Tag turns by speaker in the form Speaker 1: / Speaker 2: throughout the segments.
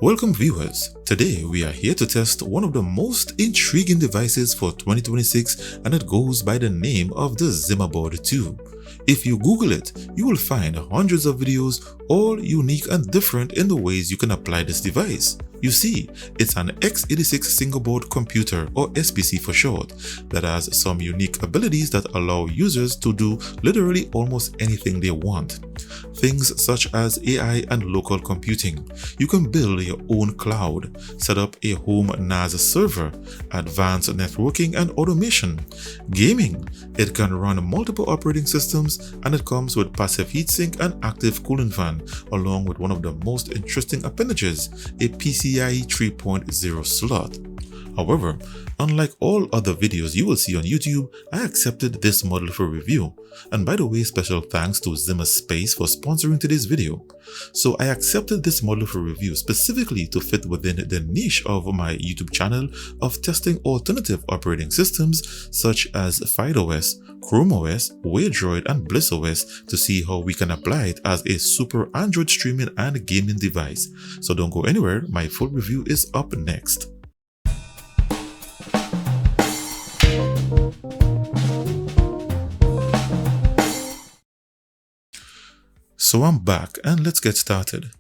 Speaker 1: Welcome viewers, today we are here to test one of the most intriguing devices for 2026 and it goes by the name of the ZimaBoard 2. If you Google it, you will find hundreds of videos, all unique and different in the ways you can apply this device. You see, it's an x86 single board computer or SBC for short that has some unique abilities that allow users to do literally almost anything they want. Things such as AI and local computing. You can build your own cloud, set up a home NAS server, advanced networking and automation. Gaming. It can run multiple operating systems and it comes with passive heatsink and active cooling fan along with one of the most interesting appendages, a PCIe 3.0 slot. However, unlike all other videos you will see on YouTube, I accepted this model for review. And by the way, special thanks to ZimaSpace for sponsoring today's video. So I accepted this model for review specifically to fit within the niche of my YouTube channel of testing alternative operating systems such as FydeOS, ChromeOS, Waydroid and BlissOS to see how we can apply it as a super Android streaming and gaming device. So don't go anywhere, my full review is up next. So I'm back and let's get started.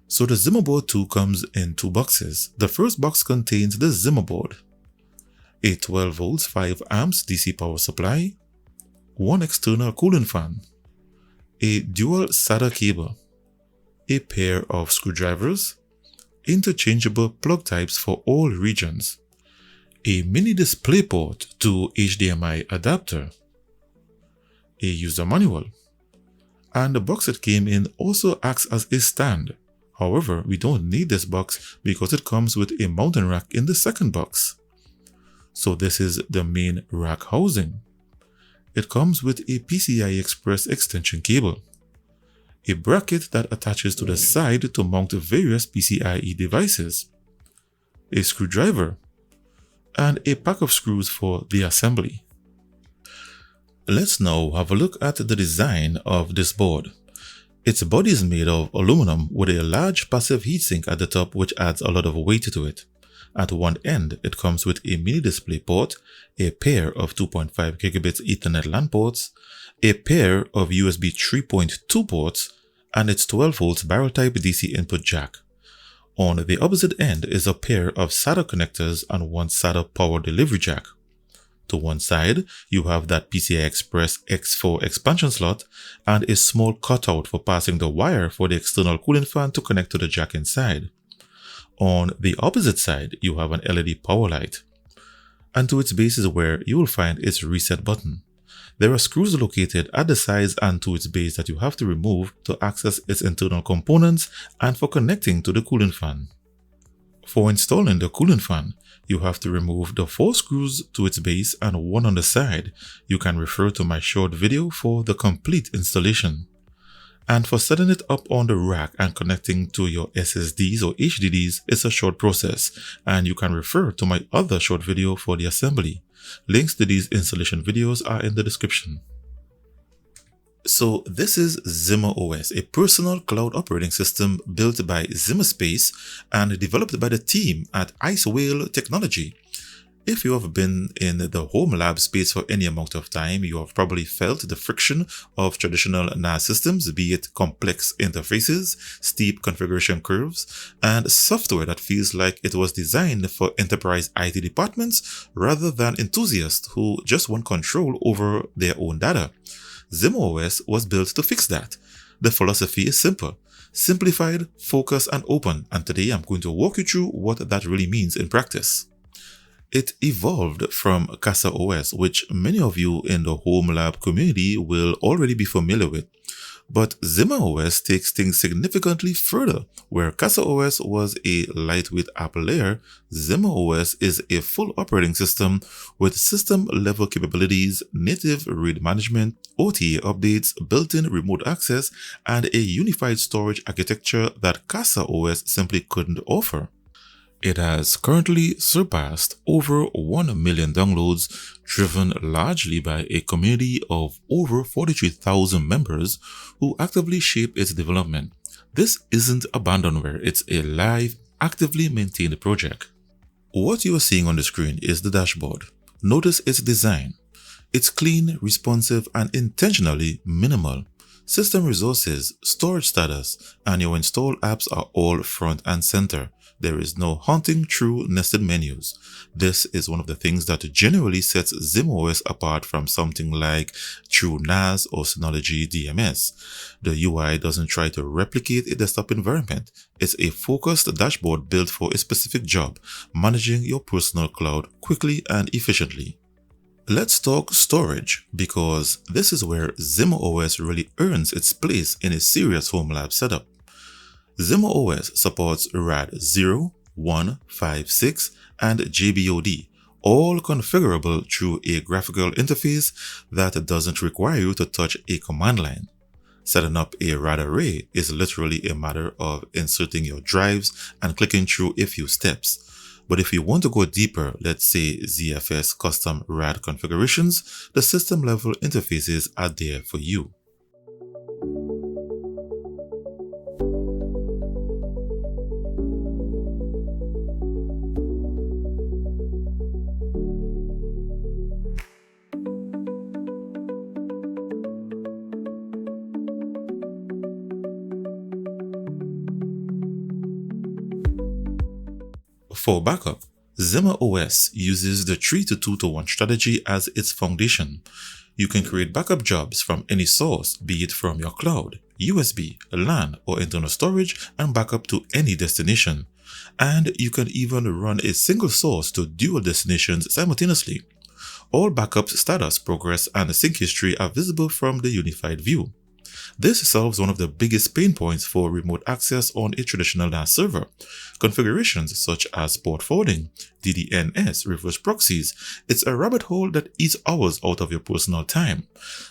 Speaker 1: So the ZimaBoard 2 comes in two boxes. The first box contains the ZimaBoard, a 12 volts 5 amps DC power supply, one external cooling fan, a dual SATA cable, a pair of screwdrivers, interchangeable plug types for all regions, a mini DisplayPort to HDMI adapter, a user manual, and the box it came in also acts as a stand. However, we don't need this box because it comes with a mounting rack in the second box. So this is the main rack housing. It comes with a PCI Express extension cable, a bracket that attaches to the side to mount various PCIe devices, a screwdriver, and a pack of screws for the assembly. Let's now have a look at the design of this board. Its body is made of aluminum with a large passive heatsink at the top which adds a lot of weight to it. At one end, it comes with a mini display port, a pair of 2.5 gigabit Ethernet LAN ports, a pair of USB 3.2 ports, and its 12 volts barrel type DC input jack. On the opposite end is a pair of SATA connectors and one SATA power delivery jack. To one side, you have that PCI Express X4 expansion slot and a small cutout for passing the wire for the external cooling fan to connect to the jack inside. On the opposite side, you have an LED power light. And to its base is where you will find its reset button. There are screws located at the sides and to its base that you have to remove to access its internal components and for connecting to the cooling fan. For installing the cooling fan, you have to remove the 4 screws to its base and one on the side. You can refer to my short video for the complete installation. And for setting it up on the rack and connecting to your SSDs or HDDs, it's a short process, and you can refer to my other short video for the assembly. Links to these installation videos are in the description. So this is ZimaOS, a personal cloud operating system built by ZimaSpace and developed by the team at Icewhale Technology. If you have been in the home lab space for any amount of time, you have probably felt the friction of traditional NAS systems, be it complex interfaces, steep configuration curves, and software that feels like it was designed for enterprise IT departments rather than enthusiasts who just want control over their own data. ZimaOS was built to fix that. The philosophy is simple: simplified, focused, and open, and today I'm going to walk you through what that really means in practice. It evolved from CasaOS, which many of you in the home lab community will already be familiar with. But ZimaOS takes things significantly further. Where CasaOS was a lightweight app layer, ZimaOS is a full operating system with system-level capabilities, native RAID management, OTA updates, built-in remote access, and a unified storage architecture that CasaOS simply couldn't offer. It has currently surpassed over 1 million downloads, driven largely by a community of over 43,000 members who actively shape its development. This isn't abandonware, it's a live, actively maintain the project. What you are seeing on the screen is the dashboard. Notice its design. It's clean, responsive, and intentionally minimal. System resources, storage status, and your installed apps are all front and center. There is no hunting through nested menus. This is one of the things that generally sets ZimaOS apart from something like True NAS or Synology DMS. The UI doesn't try to replicate a desktop environment. It's a focused dashboard built for a specific job, managing your personal cloud quickly and efficiently. Let's talk storage, because this is where ZimaOS really earns its place in a serious home lab setup. ZimaOS supports RAID 0, 1, 5, 6, and JBOD, all configurable through a graphical interface that doesn't require you to touch a command line. Setting up a RAID array is literally a matter of inserting your drives and clicking through a few steps. But if you want to go deeper, let's say ZFS custom RAID configurations, the system level interfaces are there for you. For backup, ZimaOS uses the 3-to-2-to-1 strategy as its foundation. You can create backup jobs from any source, be it from your cloud, USB, LAN, or internal storage, and backup to any destination. And you can even run a single source to dual destinations simultaneously. All backups, status, progress, and sync history are visible from the unified view. This solves one of the biggest pain points for remote access on a traditional NAS server. Configurations such as port forwarding, DDNS, reverse proxies. It's a rabbit hole that eats hours out of your personal time.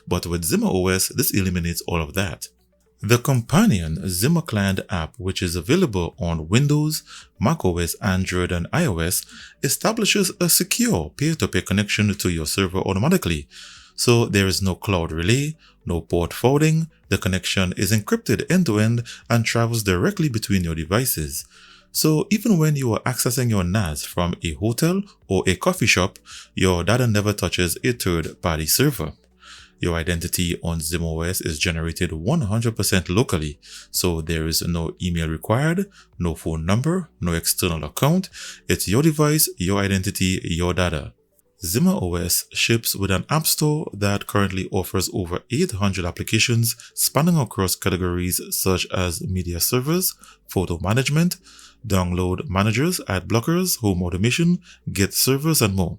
Speaker 1: But with ZimaOS, this eliminates all of that. The companion Zima Client app, which is available on Windows, macOS, Android, and iOS, establishes a secure peer-to-peer connection to your server automatically. So there is no cloud relay, no port forwarding. The connection is encrypted end-to-end and travels directly between your devices. So even when you are accessing your NAS from a hotel or a coffee shop, your data never touches a third-party server. Your identity on ZimaOS is generated 100% locally, so there is no email required, no phone number, no external account. It's your device, your identity, your data. ZimaOS ships with an app store that currently offers over 800 applications spanning across categories such as media servers, photo management, download managers, ad blockers, home automation, Git servers, and more.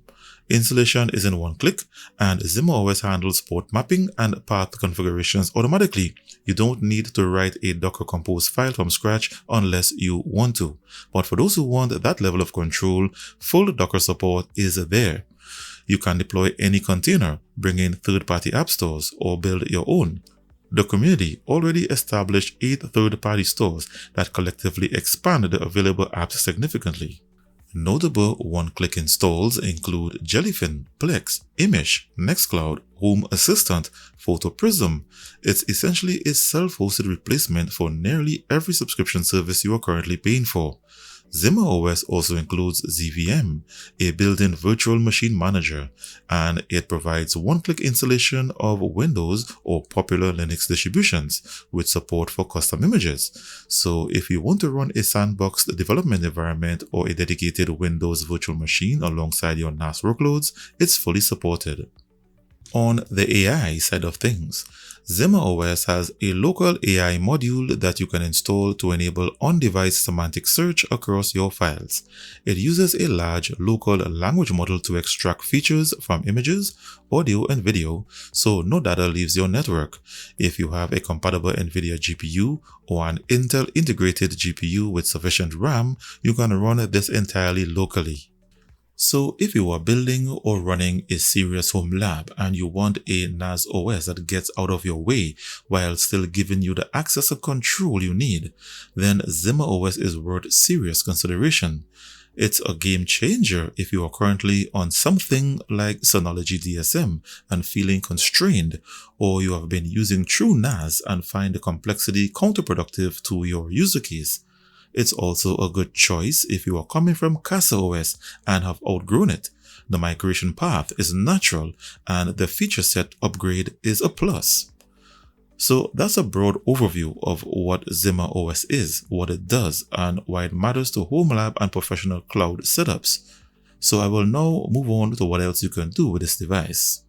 Speaker 1: Installation is in one click, and ZimaOS handles port mapping and path configurations automatically. You don't need to write a Docker Compose file from scratch unless you want to. But for those who want that level of control, full Docker support is there. You can deploy any container, bring in third-party app stores, or build your own. The community already established 8 third-party stores that collectively expand the available apps significantly. Notable one-click installs include Jellyfin, Plex, Image, Nextcloud, Home Assistant, PhotoPrism. It's essentially a self-hosted replacement for nearly every subscription service you are currently paying for. ZimaOS also includes ZVM, a built-in virtual machine manager, and it provides one-click installation of Windows or popular Linux distributions with support for custom images. So if you want to run a sandboxed development environment or a dedicated Windows virtual machine alongside your NAS workloads, it's fully supported. On the AI side of things, ZimaOS has a local AI module that you can install to enable on-device semantic search across your files. It uses a large local language model to extract features from images, audio, and video, so no data leaves your network. If you have a compatible NVIDIA GPU or an Intel integrated GPU with sufficient RAM, you can run this entirely locally. So if you are building or running a serious home lab and you want a NAS OS that gets out of your way while still giving you the access and control you need, then ZimaOS is worth serious consideration. It's a game changer if you are currently on something like Synology DSM and feeling constrained, or you have been using true NAS and find the complexity counterproductive to your user case. It's also a good choice if you are coming from CasaOS and have outgrown it. The migration path is natural and the feature set upgrade is a plus. So that's a broad overview of what ZimaOS is, what it does, and why it matters to home lab and professional cloud setups. So I will now move on to what else you can do with this device.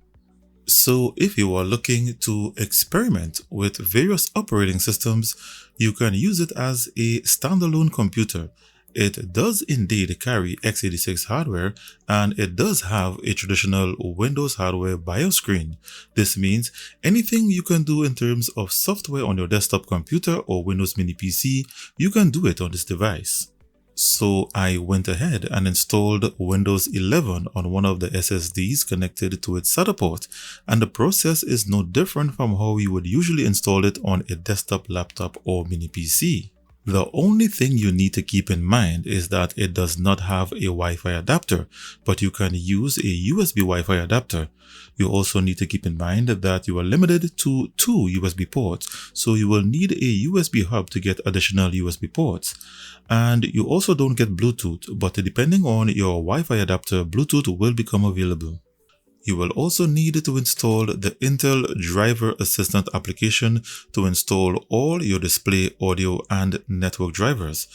Speaker 1: So if you are looking to experiment with various operating systems, you can use it as a standalone computer. It does indeed carry x86 hardware, and it does have a traditional Windows hardware BIOS screen. This means anything you can do in terms of software on your desktop computer or Windows Mini PC, you can do it on this device. So I went ahead and installed Windows 11 on one of the SSDs connected to its SATA port, and the process is no different from how you would usually install it on a desktop, laptop, or mini PC. The only thing you need to keep in mind is that it does not have a Wi-Fi adapter, but you can use a USB Wi-Fi adapter. You also need to keep in mind that you are limited to 2 USB ports, so you will need a USB hub to get additional USB ports. And you also don't get Bluetooth, but depending on your Wi-Fi adapter, Bluetooth will become available. You will also need to install the Intel Driver Assistant application to install all your display, audio, and network drivers.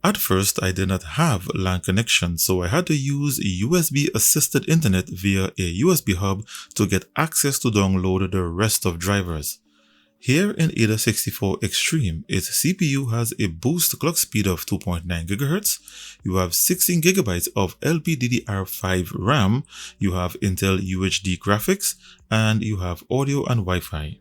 Speaker 1: At first, I did not have LAN connection, so I had to use USB assisted internet via a USB hub to get access to download the rest of drivers. Here in Ada 64 Extreme, its CPU has a boost clock speed of 2.9 GHz, you have 16 GB of LPDDR5 RAM, you have Intel UHD graphics, and you have audio and Wi-Fi.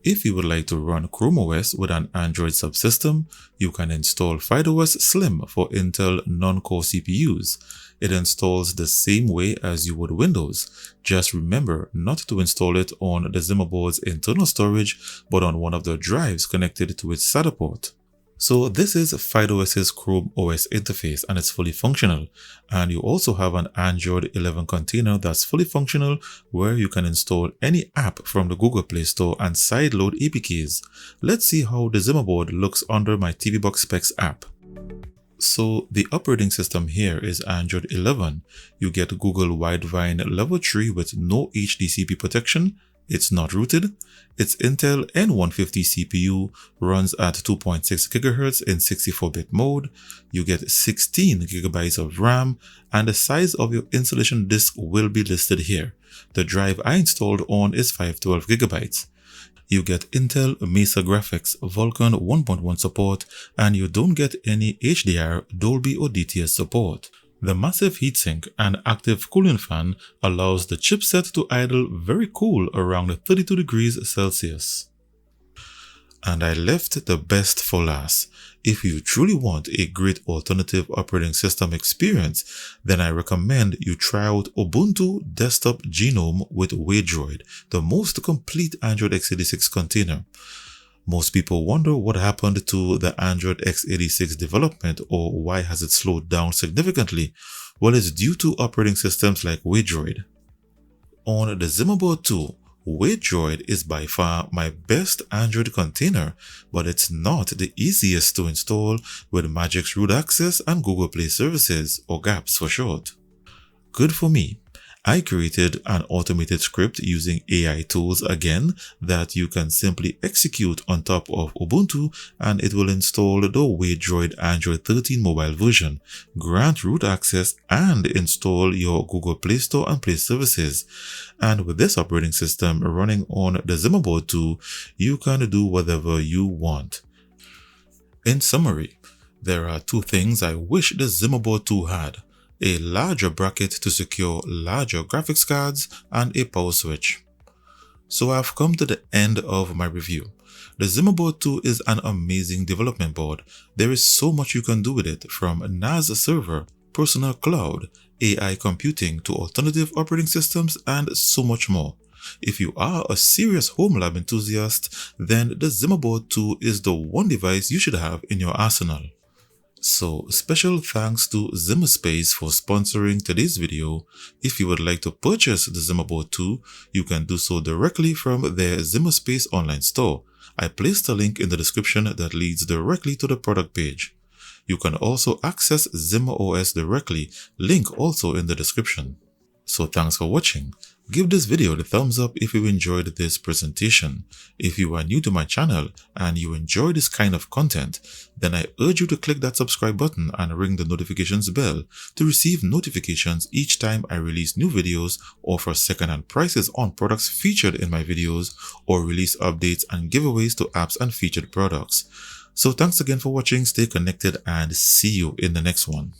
Speaker 1: If you would like to run Chrome OS with an Android subsystem, you can install FydeOS Slim for Intel non-core CPUs. It installs the same way as you would Windows. Just remember not to install it on the ZimaBoard's internal storage, but on one of the drives connected to its SATA port. So this is FydeOS's Chrome OS interface, and it's fully functional. And you also have an Android 11 container that's fully functional, where you can install any app from the Google Play Store and sideload APKs. Let's see how the ZimaBoard looks under my TV Box Specs app. So the operating system here is Android 11. You get Google Widevine Level 3 with no HDCP protection. It's not rooted. Its Intel N150 CPU runs at 2.6 GHz in 64-bit mode. You get 16 GB of RAM, and the size of your installation disk will be listed here. The drive I installed on is 512 GB. You get Intel Mesa Graphics Vulkan 1.1 support, and you don't get any HDR, Dolby or DTS support. The massive heatsink and active cooling fan allows the chipset to idle very cool around 32 degrees Celsius. And I left the best for last. If you truly want a great alternative operating system experience, then I recommend you try out Ubuntu Desktop Genome with Waydroid, the most complete Android x86 container. Most people wonder what happened to the Android x86 development, or why has it slowed down significantly. Well, it's due to operating systems like Waydroid. On the ZimaBoard 2, Waydroid is by far my best Android container, but it's not the easiest to install with Magic's root access and Google Play services, or GApps for short. Good for me. I created an automated script using AI tools again that you can simply execute on top of Ubuntu, and it will install the Waydroid Android 13 mobile version, grant root access, and install your Google Play Store and Play services. And with this operating system running on the ZimaBoard 2, you can do whatever you want. In summary, there are two things I wish the ZimaBoard 2 had: a larger bracket to secure larger graphics cards, and a power switch. So I've come to the end of my review. The ZimaBoard 2 is an amazing development board. There is so much you can do with it, from NAS server, personal cloud, AI computing to alternative operating systems, and so much more. If you are a serious home lab enthusiast, then the ZimaBoard 2 is the one device you should have in your arsenal. So special thanks to ZimaSpace for sponsoring today's video. If you would like to purchase the ZimaBoard 2, you can do so directly from their ZimaSpace online store. I placed a link in the description that leads directly to the product page. You can also access ZimaOS directly, link also in the description. So thanks for watching. Give this video the thumbs up if you enjoyed this presentation. If you are new to my channel and you enjoy this kind of content, then I urge you to click that subscribe button and ring the notifications bell to receive notifications each time I release new videos, offer second-hand prices on products featured in my videos, or release updates and giveaways to apps and featured products. So thanks again for watching, stay connected, and see you in the next one.